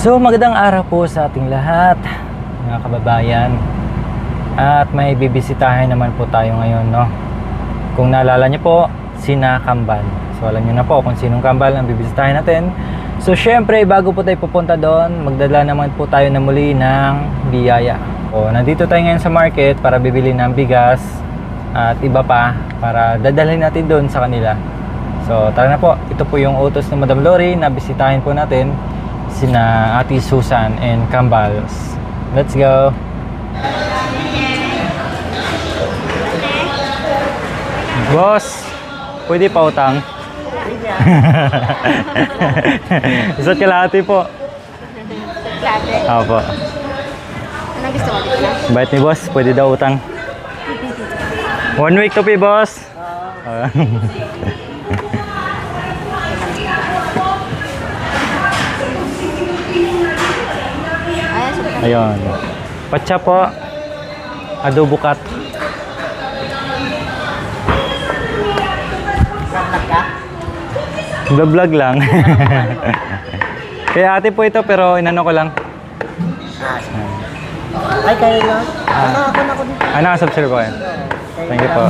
So magandang araw po sa ating lahat, mga kababayan. At may bibisitahin naman po tayo ngayon, no? Kung naalala niyo po, sina Kambal. So alam niyo na po kung sinong Kambal ang bibisitahin natin. So syempre, bago po tayo pupunta doon, magdala naman po tayo na muli ng biyaya. O nandito tayo ngayon sa market para bibili ng bigas at iba pa para dadalhin natin doon sa kanila. So tara na po, ito po yung utos ni Madam Lori na bisitahin po natin sina Ate Susan and Kambals. Let's go! Boss, pwede pa utang? Isa't kalahati po. Kalahati? Opo. Anong gusto mo dito? Bait ni boss, pwede daw utang. 1 week to pay, boss. Ayun. Patsa po. Adobo cut. Vlog lang. Kaya ate po ito pero inano ko lang. Ay, kayo lang? Ako dito. Nakasubscribe ko kayo. Thank you po.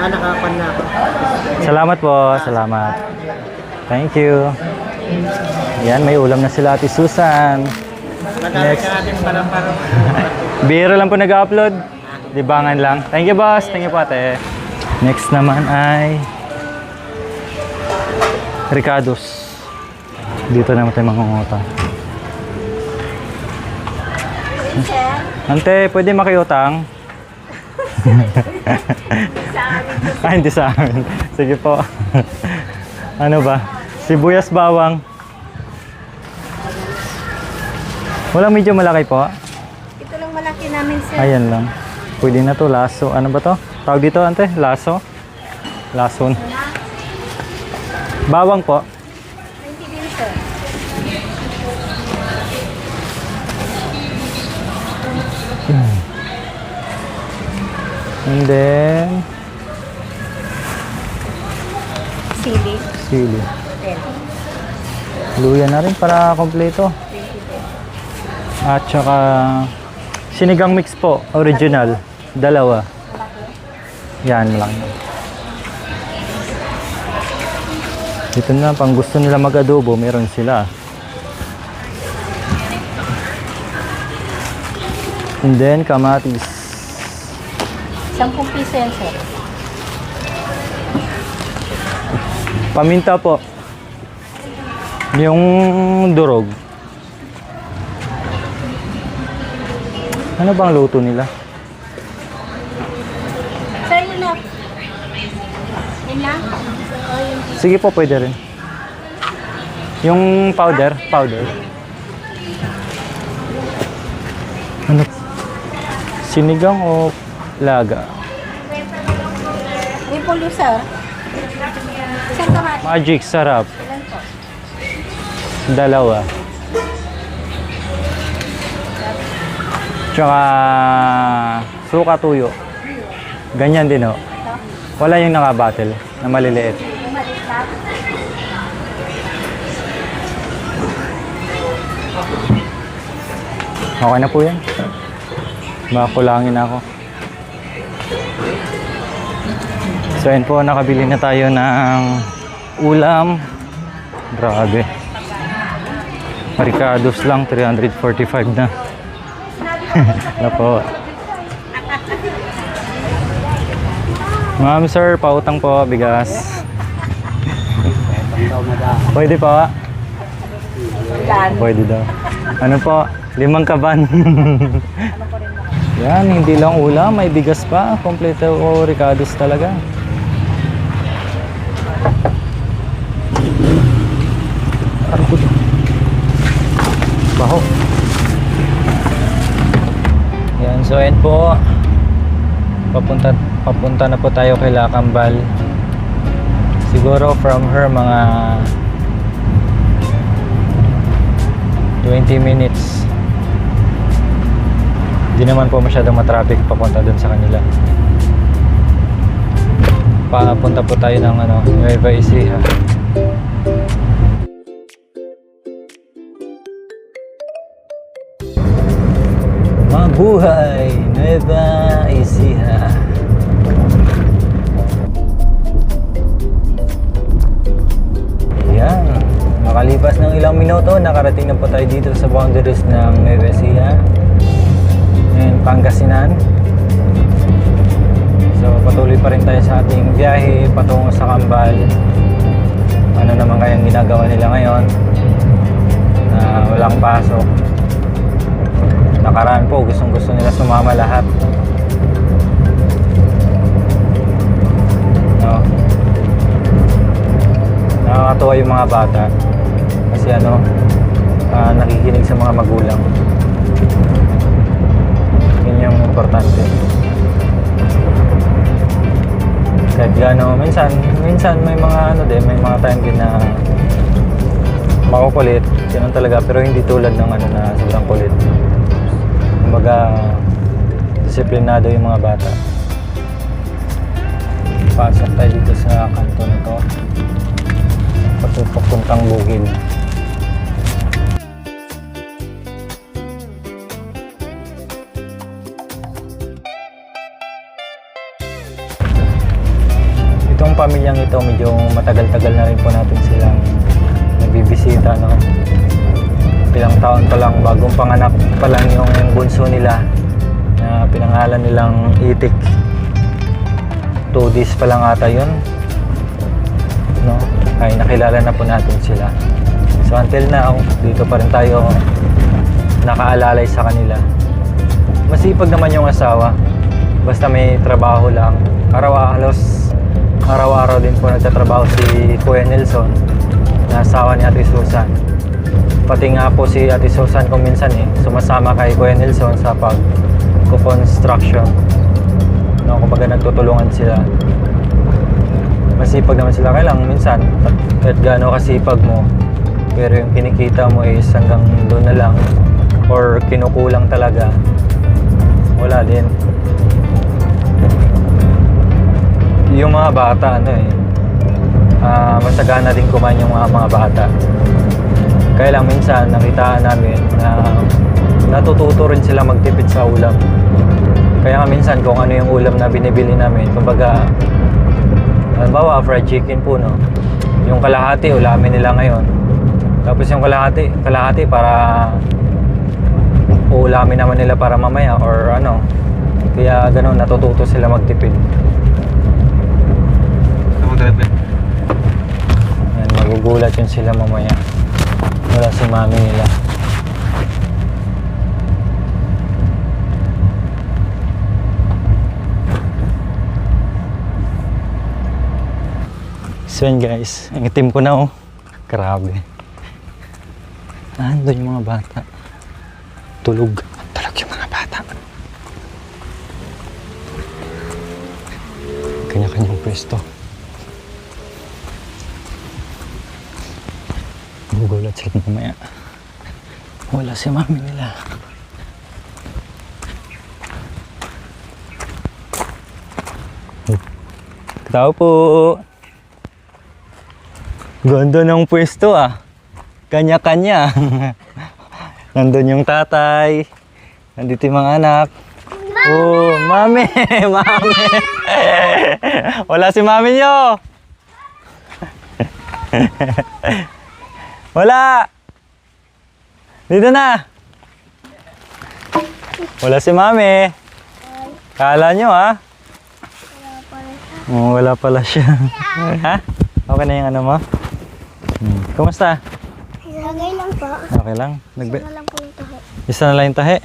Nakapan na ako. Salamat po, salamat. Thank you. Yan, may ulam na sila Ate Susan. Next. Biro lang po nag-upload. Libangan lang. Thank you, boss. Thank you po, ate. Next naman ay Ricardo's. Dito naman tayo mangungutang. Ante, pwede makiutang? Hindi sa amin. Sige po. Ano ba? Sibuyas bawang. Walang medyo malaki po? Ito lang malaki namin, sir. Ayan lang. Pwede na to. Laso. Ano ba to? Tawag dito, ante? Laso? Lason. Bawang po. 20 din, sir. And then Sili. sili. 10. Luya na rin para kompleto. 20 din. At saka sinigang mix po, original. Dalawa. Yan lang. Dito na, pang gusto nila mag-adobo, meron sila. And then kamatis. 10 piso yan, sir. Paminta po. Yung durog. Ano bang luto nila? Sir, yun na. Yun na? Sige po, pwede rin. Yung powder. Ano? Sinigang o laga? Yung pulyo, sir. Isang kamati. Magic, sarap. Ilan po? Dalawa. Tsaka suka tuyo. Ganyan din o. Wala yung nakabattle na maliliit. Yung maliit lang. Okay na po yan. Makulangin ako. So yun po, nakabili na tayo ng ulam. Grabe. Ricardo's lang, 345 na. Na po. Ma'am sir, pautang po, bigas. Pwede pa? Pwede daw. Ano po? 5 kaban. Yan, hindi lang ulam, may bigas pa. Kompleto o Ricardo's talaga. Baho. Yan, so yan po. Papunta na po tayo kay Kambal. Siguro from her mga 20 minutes. Hindi naman po masyadong matraffic papunta dun sa kanila. Papunta po tayo ng Nueva Ecija. Mabuhay! Nueva Ecija. Ayan. Makalipas ng ilang minuto, nakarating na po tayo dito sa boundaries ng Nueva Ecija and Pangasinan. So patuloy pa rin tayo sa ating biyahe patungo sa Kambal. Ano naman kayang ginagawa nila ngayon na walang pasok? Nakaraan po, gustong gusto nila sumama lahat. No? Nakakatuwa yung mga bata kasi nakikinig sa mga magulang. Yun yung importante. Kahit gano, minsan may mga may mga time din na makukulit, ganun talaga, pero hindi tulad ng na sobrang kulit. Kumbaga, disiplinado yung mga bata. Pasok tayo dito sa kanto na to. Papuntang bukid. Itong pamilyang ito, medyo matagal-tagal na rin po natin silang nabibisita, no? Ilang taon pa lang, bagong panganak pa lang yung bunso nila na pinangalan nilang Itik. 2 days pa lang ata yun, no? Ay nakilala na po natin sila. So until now, dito pa rin tayo nakaalalay sa kanila. Masipag naman yung asawa, basta may trabaho lang. Araw-araw din po nagtatrabaho si Kuya Nelson na asawa ni Ate Susan. Pati nga po si Ate Susan kung minsan sumasama kay Kuya Nelson sa pag-construction. No, kumbaga nagtutulungan sila. Masipag naman sila. Kailang minsan, kahit gaano kasipag mo, pero yung kinikita mo is hanggang doon na lang or kinukulang talaga, wala din. Yung mga bata, masagana din kumain yung mga bata. Kaya lang minsan nakitaan namin na natututo rin sila magtipid sa ulam. Kaya nga minsan kung ano yung ulam na binibili namin, kumbaga halimbawa fried chicken po, no? Yung kalahati ulamin nila ngayon. Tapos yung kalahati para uulamin naman nila para mamaya or Kaya gano'n, natututo sila magtipid. Yan, magugulat yun sila mamaya. Wala si mami nila. So yun guys, ang itim ko na grabe. Nandun yung mga bata. Tulog yung mga bata. Kanya-kanyang pwesto. Gugulat sila mamaya. Wala si mami nila. Tao po. Ganda ng pwesto Kanya-kanya. Nandun yung tatay. Nandito yung mga anak. Oh, mami! Mami! Wala si mami nyo! Wala! Dito na! Wala si mami. Kala nyo wala pala siya. Ha? Okay na yung mo? Kumusta? Lagay lang po. Okay lang? Isa na lang po yung tahe. Isa na lang yung tahe?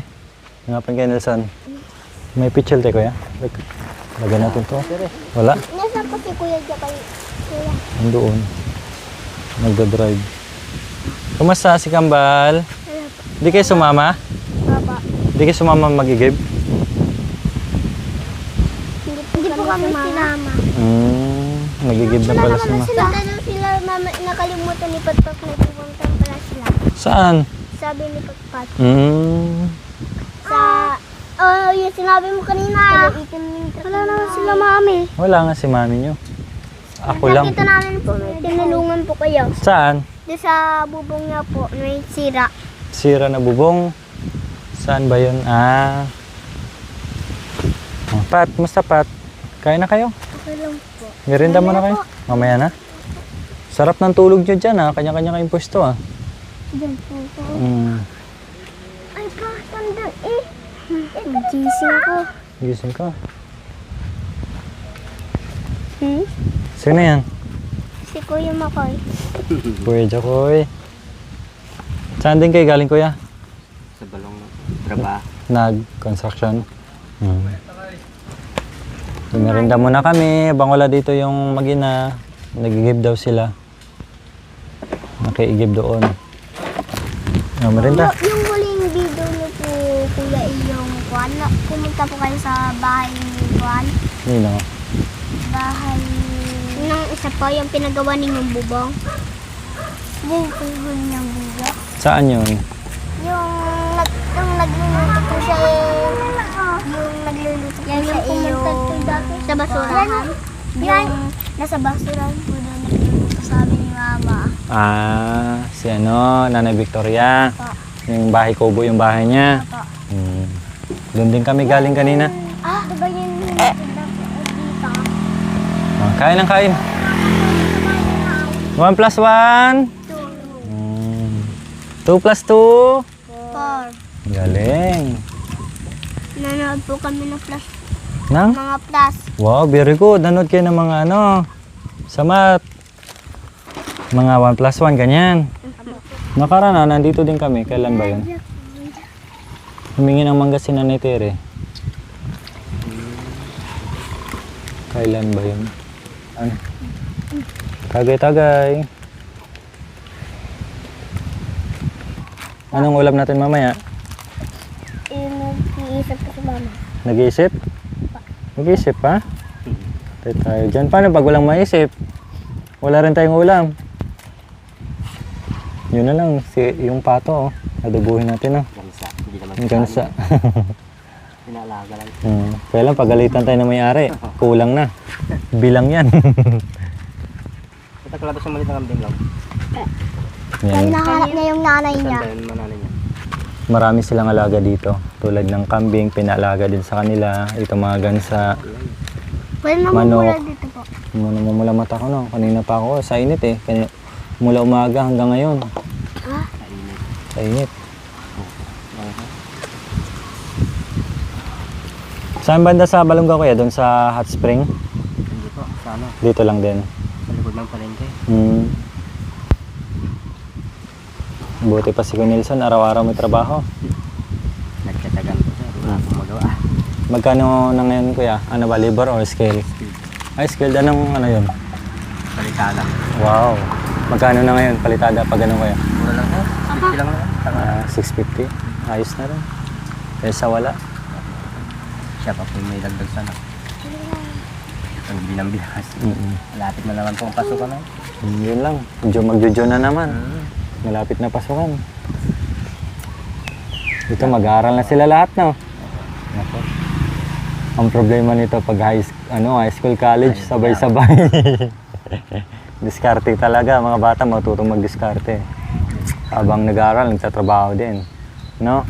Hangapan kay Nelson. May pitchel tayo kuya? Lagyan natin to. Wala? Nasaan po si Kuya Japay? Kuya. Nandoon. Nagda-drive. Kumusta si Kambal? Wala po. Hindi kayo sumama? Papa. Hindi kayo sumama mag-igib? Hindi po kami sinama. Nag-igib na pala si Ma. Punta na sila, mama, nakalimutan ni Patpat na pupunta pala sila. Saan? Sabi ni Patpat. Mm. Sa yung sinabi mo kanina. Wala naman sila mami. Wala nga si mami nyo. Ako lang. Nakita namin po, may tinulungan po kayo. Saan? Doon sa bubong niya po, may sira. Sira na bubong. Saan ba yun? Ah. Oh, Pat, musta Pat? Kain na kayo? Okay lang po. Merinda mo na kayo? Mamaya na? Sarap ng tulog nyo dyan ah. Kanya-kanya kayong pwesto ah. Diyan po po. Mm. Ay pa, tanda eh. Gising ako. Gising ka. Hmm? Sino yan? Si Kuya Makoy. Kuya Jacoy. Saan din kayo galing kuya? Sa balong trabaho. Nag-construction. Merinda muna kami. Bang wala dito yung mag-ina. Nag-give daw sila. Naki-give doon. Merinda. Yung huling video niyo po, Kuya, yung Juan. Pumunta po kayo sa bahay ni Juan. Nino. Bahay nung isa po, yung pinagawa ninyong bubong. Yung pinagawa ninyong bubong. Saan yun? Yung nagluluto po siya yung nagluluto po siya yung sa basurahan. Yung nasa basurahan po doon nagluluto, sabi ni Mama. Ah, si ano, Nanay Victoria. Pa. Yung bahay kubo yung bahay niya. Pa. Doon din kami galing kanina. Ah, diba yun yung dito? Kain ng kain. 1 plus 1. 2 plus 2. 4. Galing. Nanood po kami ng plus, Nang? mga plus. Wow, very good. Nanood kayo ng mga ano, sa math. Mga 1 plus 1, ganyan. Nakarana, nandito din kami. Kailan ba yun? Humingi ng mangga si Nanay Tere. Kailan ba yun? Ano? Tagay-tagay. Anong ulam natin mamaya? Nag-iisip ko si Mama. Nag-iisip? Nag-iisip pa? Tayo tayo dyan. Paano pag walang maisip? Wala rin tayong ulam. Yun na lang, yung pato, oh. Adobuhin natin, oh. Gansa. Hindi naman Yung gansa. Pinalaga lang. Kaya lang, pagalitan tayo ng may-ari. Kulang na. Bilang yan. Ito kalabas yung maliit na kambing lang. Dahil Yan. nahanap niya yung nanay Saan niya. ba yun mananay niya? Marami silang alaga dito. Tulad ng kambing, pinaalaga din sa kanila. Ito mga gansa. Wala namang Manok. mula dito po. Namumula mata ko, no? Kanina pa ako. Sa init, eh. Mula umaga hanggang ngayon. Ah, Kainit. Sa init. Saan banda sa Balonga kuya? Doon sa hot spring? Hindi po. Sa ano? Dito lang din. Sa likod ng palengke. Buti pa si Kuya Nelson, araw-araw may trabaho. Nagkatagan po siya. Wala akong magawa. Magkano na ngayon kuya? Ano ba, labor or scale? Ay, scale. Anong ano yun? Palitada. Wow. Magkano na ngayon palitada pag ganun kuya? Mura lang ha. 50 lang naman. Tama. 650. Ayos na rin. Kaysa wala. Siya pa po may dagdag sana. Ang binambihas. Malapit na naman po ang pasukan na. Yun lang. Magjojo na naman. Malapit na pasukan. Ito, mag-aaral na sila lahat, no? Nako. Ang problema nito pag high school, college, sabay-sabay. Diskarte talaga. Mga bata matutong mag-diskarte. Habang nag-aaral, nagtatrabaho din. No?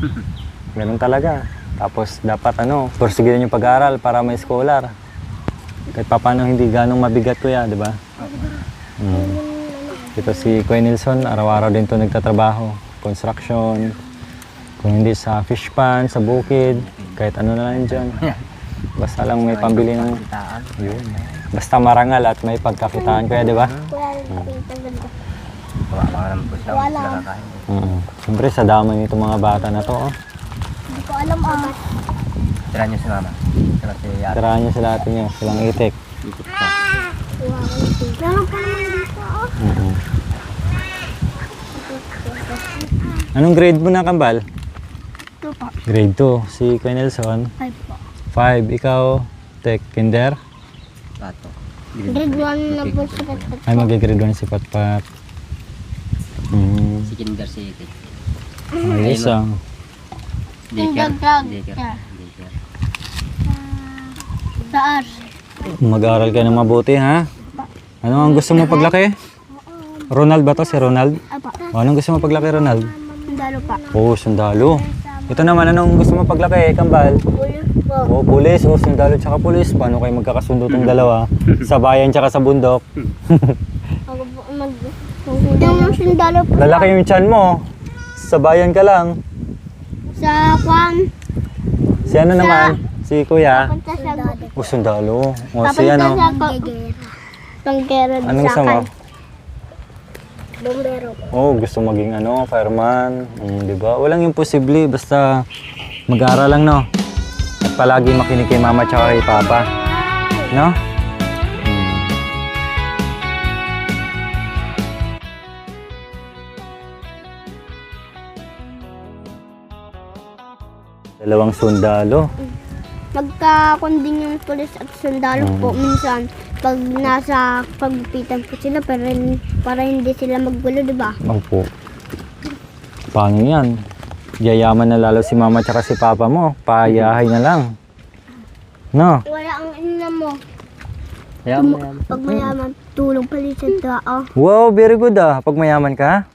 Ganun talaga. Tapos dapat porsigilan yung pag-aaral para may scholar. Kahit paano hindi ganong mabigat kuya, di ba? Ito si Kuya Nelson, araw-araw din to nagtatrabaho. Construction. Kung hindi sa fish pan, sa bukid, kahit ano na lang dyan. Basta lang may pambili ng... Yun. Basta marangal at may pagkakitaan kuya, di ba? wala rin pakita ganda. Kawawa naman po siya. Wala. Sila kakain. Siyempre sa dami nitong mga bata na to, oh. Hindi ko alam amat. Tira niyo si mama. Tira si Yara. Tirahan niyo sila atin niyo, silang itik. Ikot pa. Meron pa naman dito, oh. Anong grade mo na, Kambal? Ito po. Grade 2. Si Kuya Nelson, 5 po. 5. Ikaw, Tech, Kinder? Pato. Grade 1 na po si Patpat. Ay, mag-grade 1 si Patpat. Si Kinder si Ike. Ayos ah. Kindergarten. Daycare. Taas. Mag-aaral ka ng mabuti, ha? Ano ang gusto mo paglaki? Ronald ba to? Si Ronald? Apa. O, anong gusto mo paglaki, Ronald? Sundalo pa. Oo, sundalo. Ito naman, anong gusto mo paglaki, Kambal? Pulis po. Oo, pulis. Oo, sundalo tsaka pulis. Paano kayo magkakasundo tong dalawa? Sa bayan tsaka sa bundok. Ako po yung sundalo po. Lalaki yung tiyan mo. Sa bayan ka lang. Sa kwan. Si ano naman? Si Kuya? Punta sa O, sundalo. O, si Papunta ano? sa Panggero. Anong gusto mo? Bombero. Oh, gusto maging ano, fireman. Di ba? Walang imposible. Basta mag-aaral lang, no? At palagi makinig kay mama tsaka kay papa. No? Dalawang sundalo. Magkakunding yung pulis at sundalo po minsan. Pag nasa pagpitan po sila para hindi sila maggulo, di ba? Opo. Paano yan? Yayaman na lalo si mama tsaka si papa mo. Payahay na lang. No? Wala ang ina mo. Yaman. Pag mayaman, tulong palit sa tao. Wow, very good ah. Pag mayaman ka.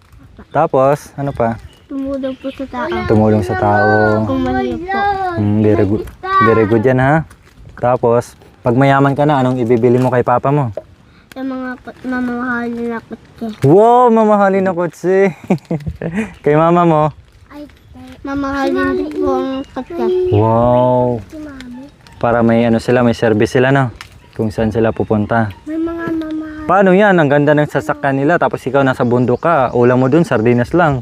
Tapos, ano pa? Tumulong po sa tao. Tumulong sa tao. Kung mahirap po. Very good. Very good yan ha. Tapos, pag mayaman ka na, anong ibibili mo kay papa mo? Sa mga mamamahal na kutse. Wow, mamahalin na kotse. Kay mama mo? Mamahalin din po ang kutse. Wow. Para may ano sila, may service sila no? Kung saan sila pupunta. May mga mamahal. Paano yan? Ang ganda ng sasakyan nila. Tapos ikaw nasa bundok ka. Ulam mo dun, sardinas lang.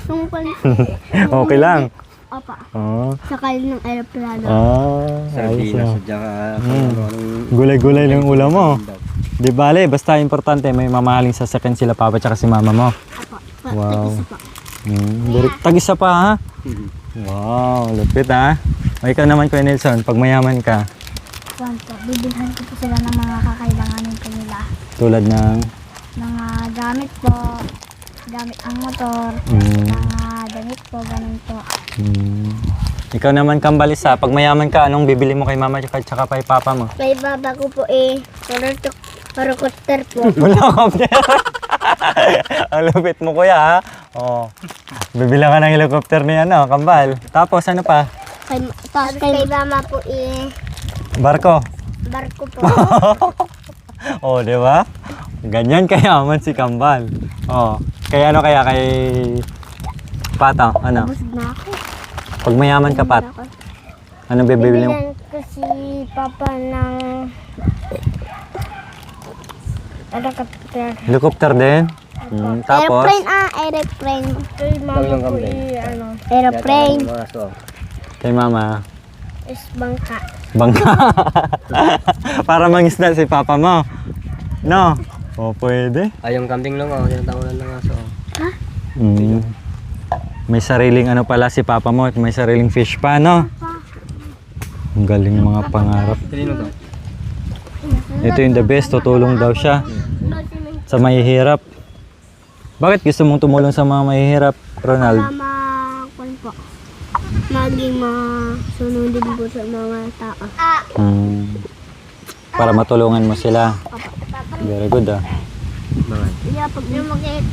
Tungkol. Okay lang. Opa. Oh. Sakay ng aeroplano. Ah, ayos Sardinas lang. at saka ano-anong... Gulay-gulay lang ulam mo. Di bale, basta importante may mamahaling sasakyan sila papa tsaka si mama mo. Opa. Wow. Isa pa. Tag-isa pa ha? Wow, lupit ha? O ikaw naman Kuya Nelson, pag mayaman ka, Kwan po, bibilhan ko po sila ng mga kakailanganin ko nila. tulad ng... Mga gamit po, gamit ang motor, mga damit po, ganun po. Ikaw naman Kambalisa, pag mayaman ka, anong bibili mo kay mama tsaka kay papa mo? May baba ko po parokopter po. Wala helicopter. Ang lupit mo kuya ha? Oh. Bibila ka ng helicopter ni ano, Kambal. Tapos ano pa? Tapos kay mama po Barko. barko po. Oh, di ba? Ganyan kayaman si Kambal. Oh. Kaya ano kaya kay Pata? Ano? Busog na ako. Pag mayaman ka, Pat, anong bibili mo? Bibilan ko si Papa ng helicopter. Helicopter din? Tapos? Aeroplane. Kay mama mama po po aeroplane. Mga so. Kay mama? Is bangka. Bangka. Para mangisda si papa mo. No? O, pwede. Ay, yung kambing lang ako, tinatawanan ng aso. May sariling ano pala si papa mo at may sariling fish pa, no? Ang galing mga pangarap. Sino to? Ito yung the best, tutulong daw siya sa mahihirap. Bakit gusto mong tumulong sa mga mahihirap, Ronald? Kwan po. Maging masunodin po sa mga tao. Para matulungan mo sila. Very good ah. Bakit? Yeah, pag lumakit,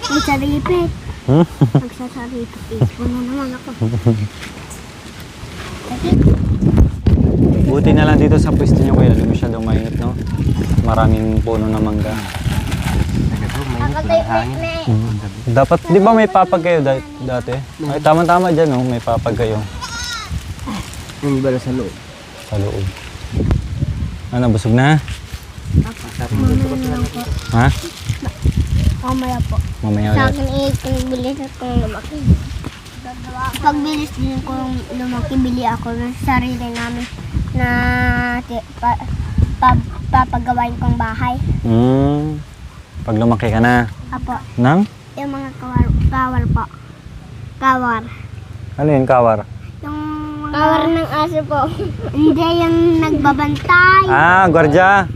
magsaripit. Magsasaripit. Puno naman ako. Buti na lang dito sa pwesto niyo kuya, hindi masyadong mainit, no? Maraming puno na mangga. Dapat, di ba may papag kayo dati? Ay, tama-tama dyan, no? May papag kayo Yung iba na sa loob. sa loob. Ano, busog na? Ha? Mamaya po. Mamaya Sa ulit. akin kung bilis at kung lumaki. Pag bilis din kung lumaki, bili ako ng sarili namin na papagawain kong bahay. Pag lumaki ka na. Apo, Nang? yung mga kawar po. Kawar. Ano yun, kawar? Yung kawar ng aso po. Hindi, yung nagbabantay. Ah, gwardiya.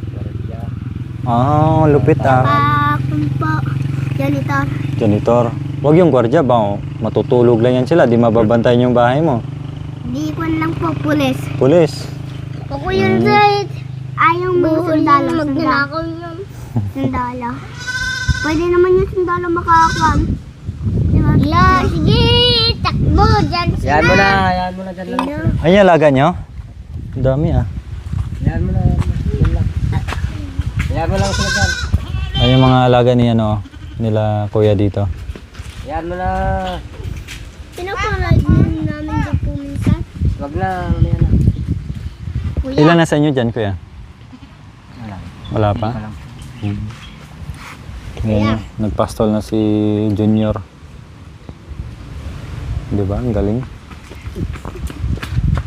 Oh, lupit ah. Kung po, janitor. Janitor. Huwag yung gwardiya ba? Oh. Matutulog lang yan sila. Di mababantayan yung bahay mo. Di ko lang po, pulis. Pulis. Ako yun, Zed. Ayaw mo yung sundalo. Magnanakaw yun. Sundalo. Pwede naman yung sundalo makakakuan. Diba? Sige, takbo. Diyan sila. Yan mo na dyan lang. Ay, alaga nyo? Ang dami ah. Yan mo na, yan lang. Yan mo lang sila dyan. Ay, yung mga alaga ni ano, nila kuya dito. Yan mo na. Pinaparad din namin dyan po minsan. Wag na, yan na. Kuya. Ilan na sa inyo dyan, kuya? Wala. Wala pa? Wala. Ayan, nagpastol na si Junior. Di ba? Ang galing.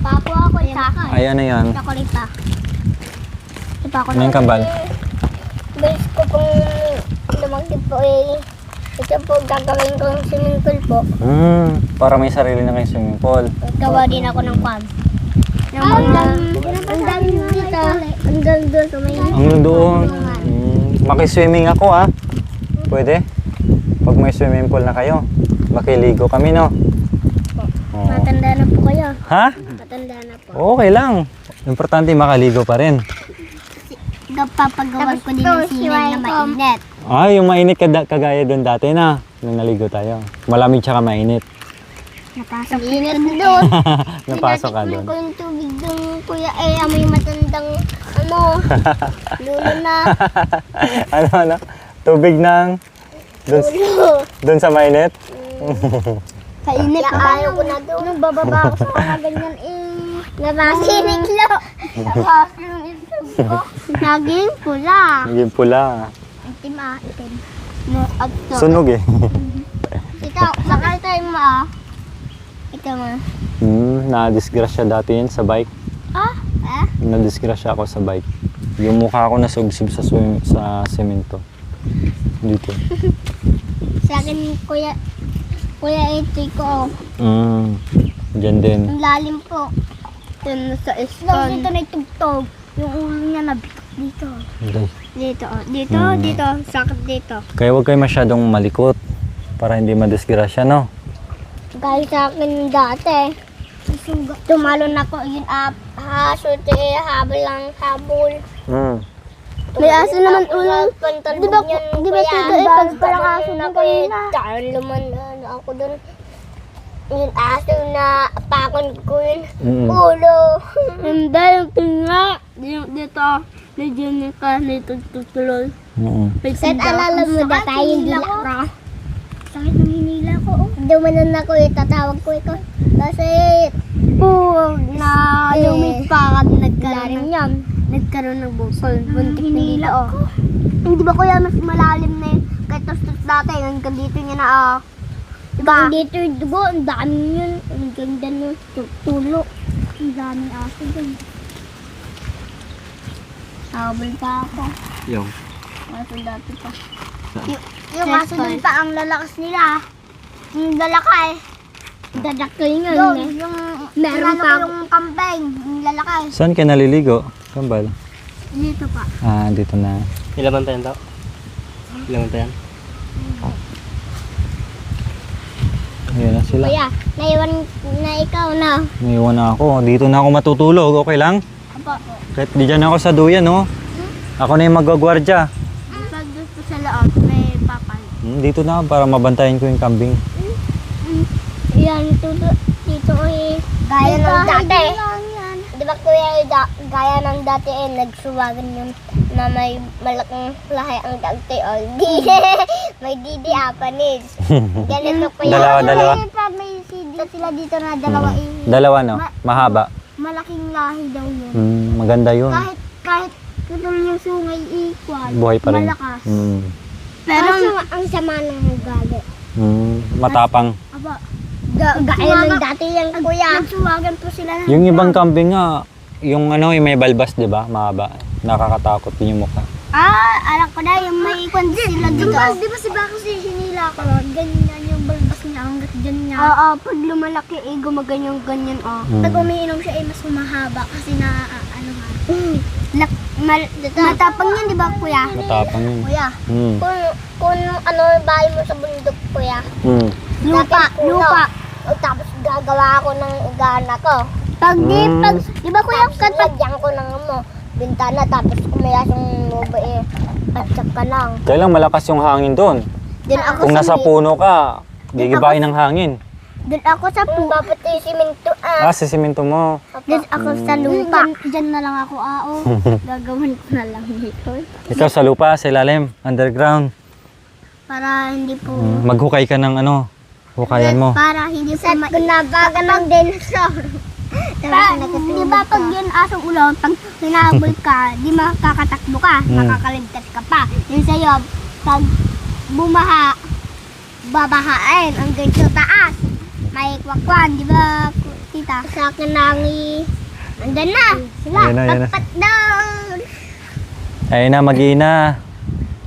Papo ako sa akin. Ay, ano yan? Chocolate pa. Ipa ako Ano yung kambal? Bilis ko pong lumagdip po eh. Ito po gagawin kong swimming pool po. Para may sarili na kayo swimming pool. Gawa din ako ng pub. Hanggang dito. Hanggang doon sa may... Ang doon. Makiswimming ako ah. Pwede? Pag may swimming pool na kayo. Makiligo kami no? Oo. Matanda na po kayo. Ha? Matanda na po. Okay lang. Importante makaligo pa rin. Papagawan ko din ng sinin na mainit. Ay, yung mainit kagaya doon dati na. Nung naligo tayo. Malamig tsaka mainit. Napasok init doon. Napasok ka doon. Ko yung tubig doon, kuya. Eh, amoy matandang, lulo na. ano? Tubig ng... Lulo. Doon sa mainit? Kainit pa. Ayaw ko na doon. Nung bababa ako sa mga ganyan nabasinig lang. Nabasinig ko. Naging pula. Naging pula. Itim itim. No, agto. Sunog eh. Ito, sakal tayo ito ma. Na-disgrasya dati yan sa bike. Na-disgrasya ako sa bike. Yung mukha ko nasubsib sa semento. Dito. Sa akin, kuya ito ko. Diyan din. Ang lalim po. Yan sa ispan. Dito na itugtog. Yung ulo niya nabitok dito. Dito. Sakit dito. Kaya huwag kayo masyadong malikot para hindi madisgrasya, no? Gaya sa akin dati. Tumalon ako yun suti habol. May aso naman ulo. Di ba tito pag parang aso na kanina? Lumanan ako dun. Yung aso na pakon ko yun. Ulo. Hindi, yung tinga. Dito. Medyo nika. Dito tutuloy. Set alala mo na tayo hindi na. Sakit ng hinila ko. Dumanan ako tatawag ko ito. Kasi na lumit pa nagkaroon yan. Nagkaroon ng bukol. Buntik na nila Hindi ba kuya mas malalim na yun? Kahit tos dati hanggang dito niya na diba? Dito yung dugo. Ang dami yun. Ang ganda nun. Tulo. Ang daming aso dun. Habol pa ako. Yung. Aso dati pa. Yung aso dun pa ang lalakas nila. Yung lalakay. Dadakay nga yun eh. Yung meron pa yung kambing. Yung lalakay. Saan ka naliligo, Kambal? Dito pa. Dito na. Ilan man tayo daw? Ilan man tayo? Ayan na sila. Kuya, naiwan na ikaw na. Naiwan na ako. Dito na ako matutulog. Okay lang? Apo. Kahit di dyan ako sa duyan, no? Ako na yung magwagwardya. Pag doon sa loob, may papal. Dito na para mabantayan ko yung kambing. Yan, dito eh. Gaya ng dati. Di ba kuya, gaya ng dati nagsuwagan yun na may malaking lahi ang dati may didi apanis. Ganito kuya. Dalawa. May dito sila dito na dalawa Dalawa, no? Mahaba. malaking lahi daw yun. Maganda yun. Kahit putol yung sungay equal. Buhay pa rin. Malakas. Pero ang sama ng ugali. matapang. Aba, gaya ng dati yung kuya. Nagsuwagan po sila. Yung ibang kambing nga, yung ano, yung may balbas, di ba? Mahaba. Nakakatakot din yung mukha. Alam ko na yung may kwan sila dito. Di ba si Bako si hinila ko? Ganyan yung balbas niya, hanggat dyan niya. Oo, pag lumalaki, gumaganyan-ganyan. Pag umiinom siya, mas humahaba kasi na, matapang yan, di ba, kuya? Matapang yun. Kuya, kung ano bahay mo sa bundok, kuya. Mm. Lupa. O, tapos gagawa ako ng ugana ko. Di ba kuya, katpagyan ko ng bintana tapos kumayas yung lobo patsak ka lang. Kailang malakas yung hangin doon. Doon ako Kung nasa puno ka, gigibain ng hangin. Doon ako sa puno. Dapat yung simento Sa simento mo. Doon ako sa lupa. Diyan na lang ako, Gagawin ko na lang dito. Ikaw sa lupa, sa ilalim, underground. Para hindi po... Maghukay ka ng hukayan mo. Para hindi po nabaga ng dinosaur. Di ba pag yun asong ulo, pag hinabol ka, di makakatakbo ka, makakaligtas ka pa. Yun sa'yo, pag bumaha, babahain hanggang sa taas. May kwakwan, di ba, tita? Sa akin andan na sila. Ayan na. Patpat down. Ayun na, mag-ina.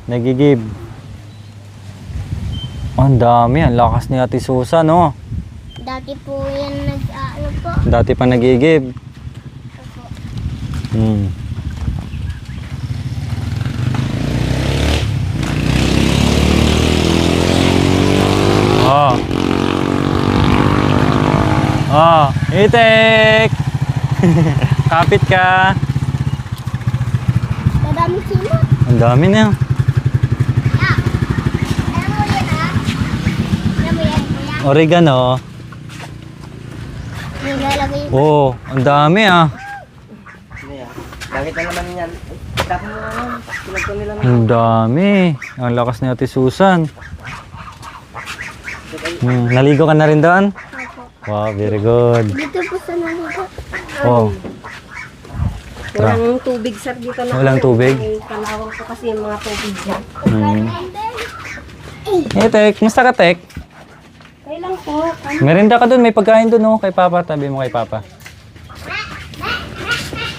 Nagigib. Ang dami, ang lakas ni Ate Susan, no? Dati po yan po. Dati pa nagigib. Itek! Kapit ka. Dadami sila. Ang dami na. Alam mo yan, Alam mo yan, kuya? Oregano. Nilalagay Oh, ang dami Ano yan? Bakit na naman yan? Tapos mo naman. Pinagto nila na. Ang dami. Ang lakas ni Ate Susan. Naligo ka na rin doon? Wow, very good. dito po sa naligo. Oh, Walang tubig sir dito na. Walang tubig? Kalawang ko kasi yung mga tubig dyan. Tek, musta ka, Tek? Kailan po? Merinda ka doon, may pagkain doon, oh. Kay Papa, tabi mo kay Papa.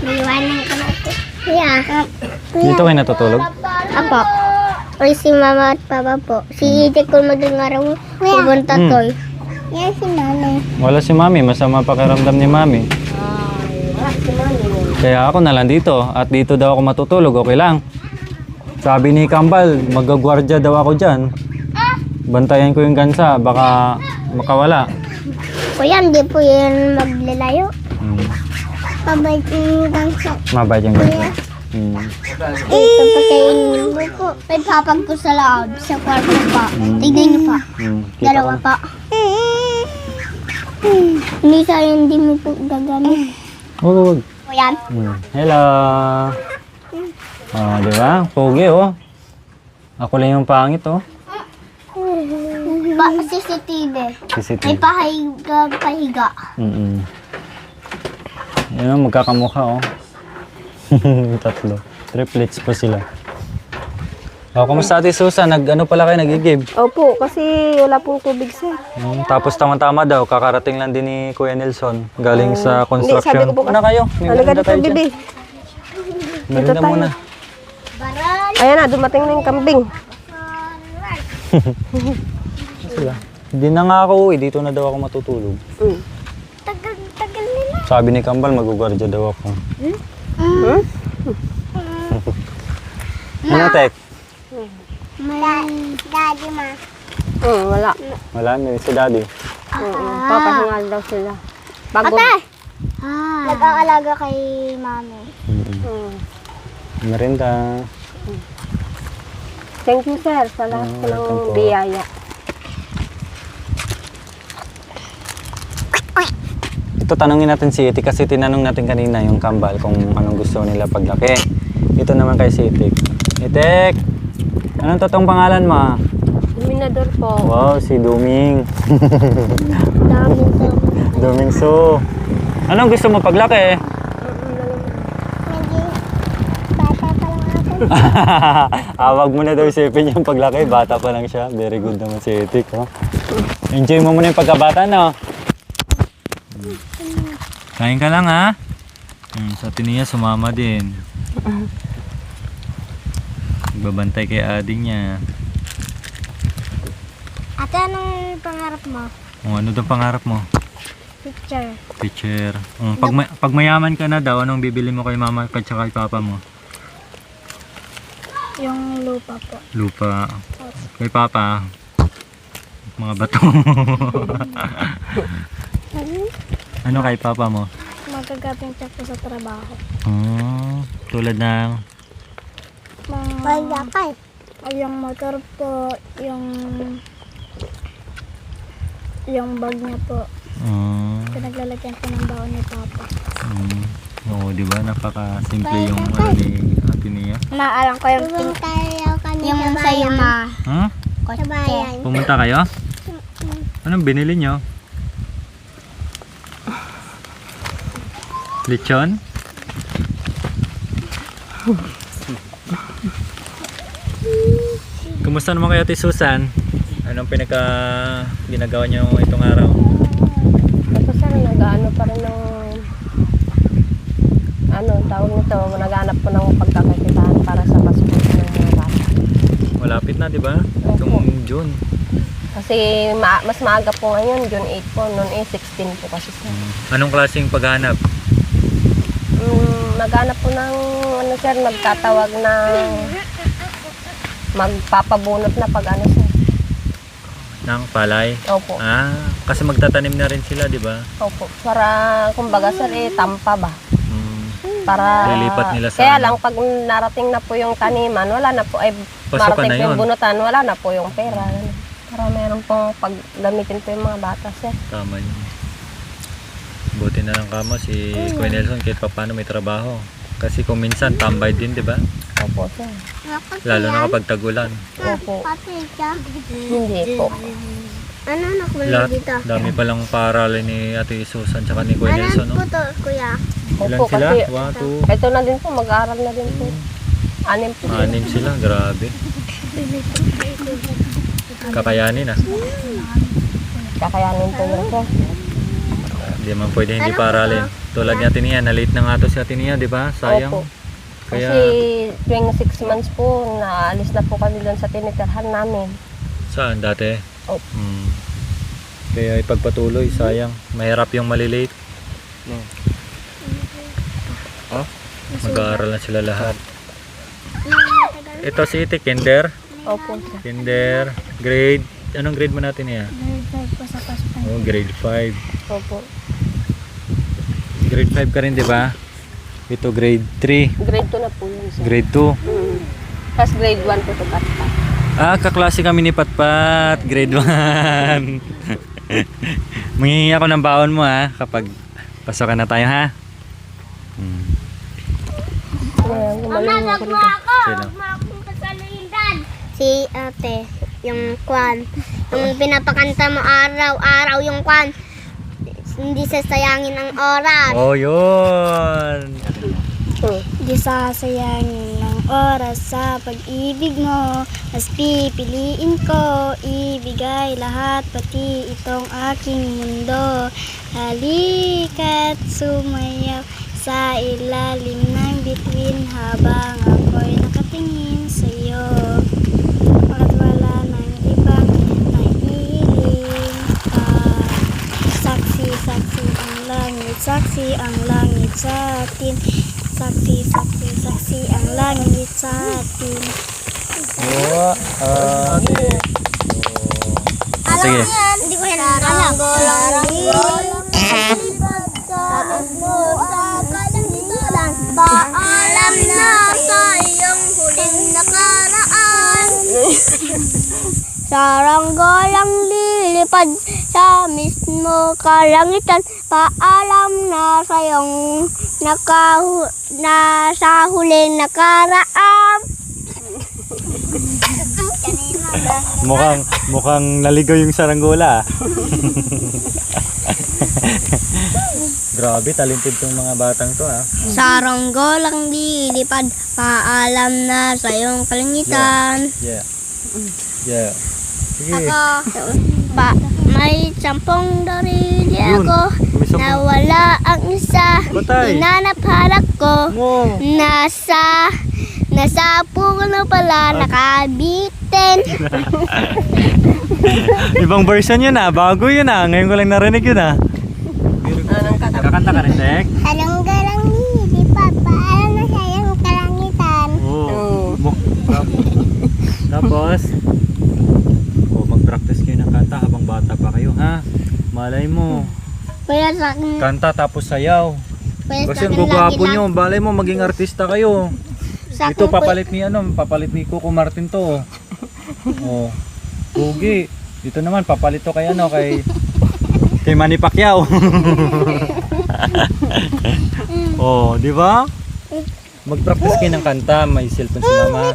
Naiwanan ko na ito. Kuya. Dito kayo natutulog? Apo. Ay, si mama at papa po. Si Ite ko madaling araw pumunta toy. Yan si nanay. Wala si Mami, masama pakiramdam ni Mami. Kaya ako na lang dito, at dito daw ako matutulog, okay lang. Sabi ni Kambal, magagwardya daw ako dyan. Bantayan ko yung gansa, baka makawala. Kuya, hindi po yan maglalayo. Pabait yung gangsa. Mabait yung gansa. Ito pa kainin mo po. May papag po sa loob, sa kwarto pa. Tignan niyo pa. Dalawa pa. Misa yung di mo po gagamit. Huwag. Kuya. Hello. Di ba? Pogi, oh. Ako lang yung pangit, oh. CCTV. May CCTV. pahiga. Yan, magkakamukha, oh. Tatlo. Triplets pa sila. Oh, kumusta Ate Susan? Ano pala kayo nagigib? Opo, kasi wala pong tubig sir. Tapos tama-tama daw, kakarating lang din ni Kuya Nelson. Galing sa Hindi, sabi construction. ko po. Ano kayo? May Halika merinda dito, tayo dyan. bibi. Merinda tayo. muna. Baral. Ayan na, dumating na yung kambing. Sila. Hindi na nga ako uwi. Dito na daw ako matutulog. Tagal nila. Sabi ni Kambal, magugwardya daw ako. Ano, Tek? Daddy ma. Wala. Wala, may si Daddy. Papahingal daw sila. Pagod. Nag-aalaga kay mami. Merinda. Thank you sir sa lahat welcome po. ng biyaya. Ito, tanungin natin si Itik kasi tinanong natin kanina yung Kambal kung anong gusto nila paglaki. Ito naman kay si Itik. Itik! Anong totoong pangalan mo? Minador po. Wow, si Duming. Dami to. Duming Su. Anong gusto mo paglaki? Bata pa lang ako. Wag mo na daw isipin yung paglaki. Bata pa lang siya. Very good naman si Itik. Oh. Enjoy mo muna yung pagkabata, no? Kain ka lang, ha? Sa tiniya, sumama din. Nagbabantay kay ading niya. Ate, anong pangarap mo? Ano daw pangarap mo? Picture. Teacher. Pag mayaman ka na daw, anong bibili mo kay mama at saka kay papa mo? Yung lupa po. Lupa. Kay papa, mga bato. Ano kay papa mo? magkagapinta po sa trabaho. Tulad ng... Paglakay. Yung motor po, yung bag niya po. Pinaglalagyan po ng baon ni Papa. Oo, di ba? Napaka-simple yung ni Ate Nia. Naalam ko yung yung sa'yo ma. Sa bayan. Pumunta kayo? Anong binili nyo? Lechon? Kumusta naman kayo, Ate Susan? Anong ginagawa nyo itong araw? Ito sir, nag-ano pa rin ng tawag nito, naghanap po ng pagkakakitaan para sa pasukan ng mga bata. Malapit na, di ba? Itong June. Kasi mas maaga po ngayon, June 8 po, noon 16 po kasi sir. Anong klaseng paghanap? Maghanap po ng sir, magtatawag ng magpapabunot na pag sir. Ng palay? Opo. Kasi magtatanim na rin sila, di ba? Opo. Para kumbaga sir, tampa ba? Para Lilipat nila sa kaya lang pag narating na po yung taniman, wala na po ay Pasukan marating na po yung yun. bunutan, wala na po yung pera. Para meron pong paggamitin po yung mga bata sir. Tama yun. Buti na lang kamo si Kuya Nelson kahit pa paano may trabaho. Kasi kung minsan tambay din, di ba? Opo sir. Lalo na kapag tagulan. Opo. Pati ka. Hindi po. Ano anak mo Lahat, dito? dami palang paaralin ni Ate Susan tsaka ni Kuya Ano Nelson, no? po to, kuya? Ilan Opo, sila? kasi 1, 2, ito na din po, mag-aaral na din po. 6 po. 6 sila. Grabe. Kakayanin, Kakayanin po yun sir. Hindi man pwede hindi paaralin. Tulad ni Ate Nia, na-late na nga to si Ate Nia, di ba? Sayang. Opo. Kaya, Kasi tuwing 6 months po, naalis na po kami doon sa tinitirhan namin. saan dati? Opo. Kaya ipagpatuloy, sayang. Mahirap yung malilate. Mag-aaral na sila lahat. Ito si Ite, kinder. Opo sir. Kinder, grade. Anong grade mo natin niya? Grade 5 po sa Paspan. Grade 5. Opo. Grade 5 ka rin, di ba? Ito grade 3. Grade 2 na po yun sir. Grade 2. Tapos grade 1 po ito patpat. Kaklase kami ni Patpat. Grade 1. Manghihingi ako ng baon mo kapag pasokan na tayo ha. Sino? Si ate, yung kwan. Yung pinapakanta mo araw-araw yung kwan. Hindi sasayangin ang oras. Oh, yun. Hindi sasayangin ang oras sa pag-ibig mo. Mas pipiliin ko, ibigay lahat, pati itong aking mundo. Halika't sumayaw sa ilalim ng bituin habang ako'y nakatingin sa'yo. At wala nang ibang naiiling pa. Saksi ang langit, saksi ang langit sa atin. Saksi ang langit sa atin. Sige. Hindi ko yan alam. Paalam na sa iyong huling nakaraan. Saranggolang lilipad sa mismo kalangitan. Paalam na sa iyong sa huling nakaraan. Mukhang naligaw yung saranggola. Grabe, talented tong mga batang to Saranggolang lilipad, paalam na sa iyong kalangitan. Yeah. Sige. May 10 darili Yun. ako, May 10. nawala ang isa, Patay. hinanap-hanap ko, Mo. nasa puno pala nakabitin. Ibang version yun bago yun ngayon ko lang narinig yun Kakanta ka rin, Tek? Saranggolang lilipad, paalam na sa iyong kalangitan. Oo. Tapos, mag-practice kayo ng kanta habang bata pa kayo, ha? Malay mo. Kuya, sa akin, Kanta tapos sayaw. Kaya Kasi sa ang akin lagi gugwapo lang- nyo. Balay mo, maging artista kayo. sa Ito, akin po- papalit ni Coco Martin to. Oh. Pugi. Dito naman, papalit to kay kay Manny Pacquiao. Oh, di ba? Mag-practice kayo ng kanta, may cellphone si mama.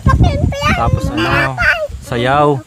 Tapos sayaw.